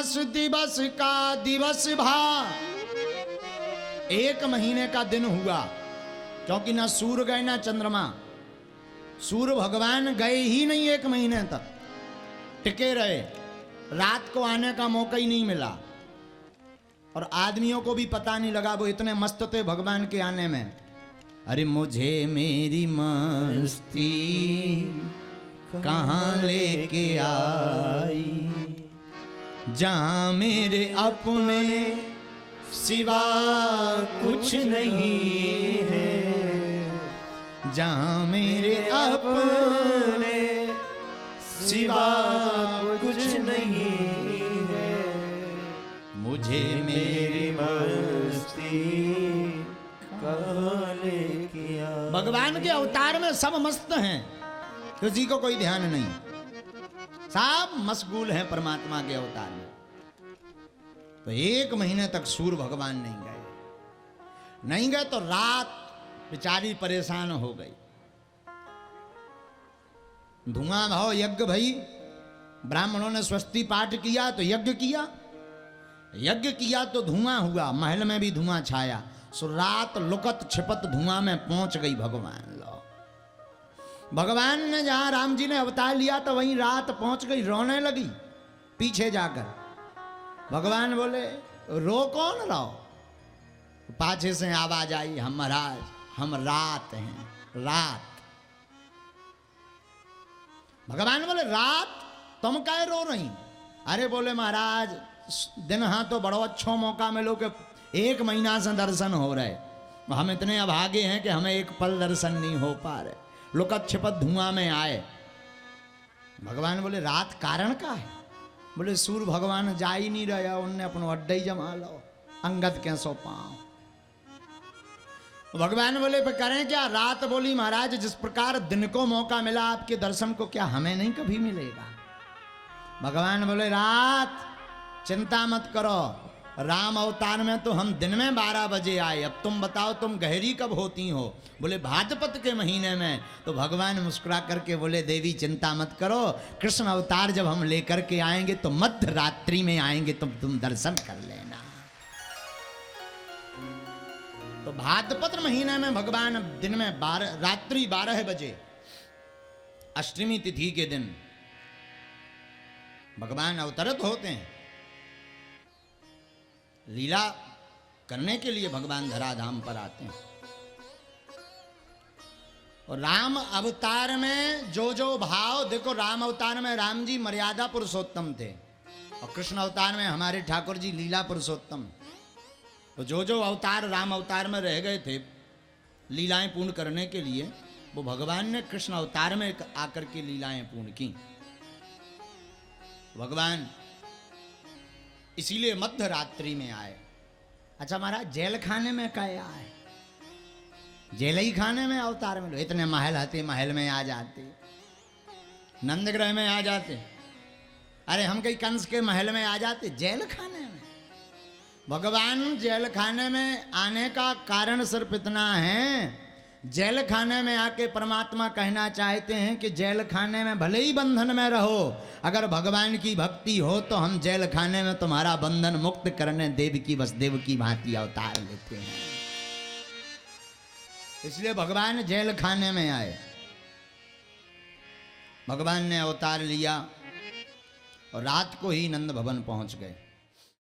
मास दिवस का दिवस भा, 1 महीने का दिन हुआ, क्योंकि ना सूर्य गए ना चंद्रमा। सूर्य भगवान गए ही नहीं, 1 महीने तक टिके रहे, रात को आने का मौका ही नहीं मिला। और आदमियों को भी पता नहीं लगा, वो इतने मस्त थे भगवान के आने में। अरे मुझे मेरी मस्ती कहाँ लेके आई, जहां मेरे अपने सिवा कुछ नहीं है, जहां मेरे अपने सिवा कुछ नहीं है, मुझे मेरी मस्ती कहाँ लेके आई। भगवान के अवतार में सब मस्त हैं, किसी को कोई ध्यान नहीं, सब मशगूल हैं परमात्मा के अवतार में। तो 1 महीने तक सूर्य भगवान नहीं गए तो रात बेचारी परेशान हो गई। धुआं भाव यज्ञ भई, ब्राह्मणों ने स्वस्ति पाठ किया तो यज्ञ किया तो धुआं हुआ, महल में भी धुआं छाया। सो रात लुकत छिपत धुआं में पहुंच गई भगवान। लो भगवान ने जहां राम जी ने अवतार लिया तो वहीं रात पहुंच गई, रोने लगी पीछे जाकर। भगवान बोले रो कौन रहो? पाछे से आवाज आई, हम महाराज हम रात हैं, रात। भगवान बोले रात तुम काहे रो रही? अरे बोले महाराज दिन हाँ तो बड़ो अच्छो मौका मिलो कि 1 महीना से दर्शन हो रहे, हम इतने अभागे हैं कि हमें एक पल दर्शन नहीं हो पा रहे, लुकत छिपत धुआं में आए। भगवान बोले रात कारण का है? बोले सूर्य भगवान जा ही नहीं रहा, उनने अपनो अड्डा ही जमा लो, अंगद के सो पाओ। भगवान बोले पर करें क्या? रात बोली महाराज जिस प्रकार दिन को मौका मिला आपके दर्शन को, क्या हमें नहीं कभी मिलेगा? भगवान बोले रात चिंता मत करो, राम अवतार में तो हम दिन में 12 बजे आए, अब तुम बताओ तुम गहरी कब होती हो? बोले भाद्रपद के महीने में। तो भगवान मुस्कुरा करके बोले देवी चिंता मत करो, कृष्ण अवतार जब हम लेकर के आएंगे तो मध्य रात्रि में आएंगे, तो तुम दर्शन कर लेना। तो भाद्रपद महीने में भगवान दिन में रात्रि 12 बजे अष्टमी तिथि के दिन भगवान अवतरित होते हैं। लीला करने के लिए भगवान धराधाम पर आते हैं। और राम अवतार में जो जो भाव देखो, राम अवतार में राम जी मर्यादा पुरुषोत्तम थे और कृष्ण अवतार में हमारे ठाकुर जी लीला पुरुषोत्तम। तो जो जो अवतार राम अवतार में रह गए थे लीलाएं पूर्ण करने के लिए, वो भगवान ने कृष्ण अवतार में आकर के लीलाएं पूर्ण की। भगवान इसीलिए मध्य रात्रि में आए। अच्छा महाराज जेल खाने में क्या आए? जेल ही खाने में अवतार में? इतने महल आते, महल में आ जाते, नंदग्रह में आ जाते, अरे हम कहीं कंस के महल में आ जाते, जेल खाने में। भगवान जेल खाने में आने का कारण सिर्फ इतना है, जेल खाने में आके परमात्मा कहना चाहते हैं कि जेल खाने में भले ही बंधन में रहो, अगर भगवान की भक्ति हो तो हम जेल खाने में तुम्हारा बंधन मुक्त करने देव की वसुदेव की भांति अवतार लेते हैं। इसलिए भगवान जेल खाने में आए। भगवान ने अवतार लिया और रात को ही नंद भवन पहुंच गए।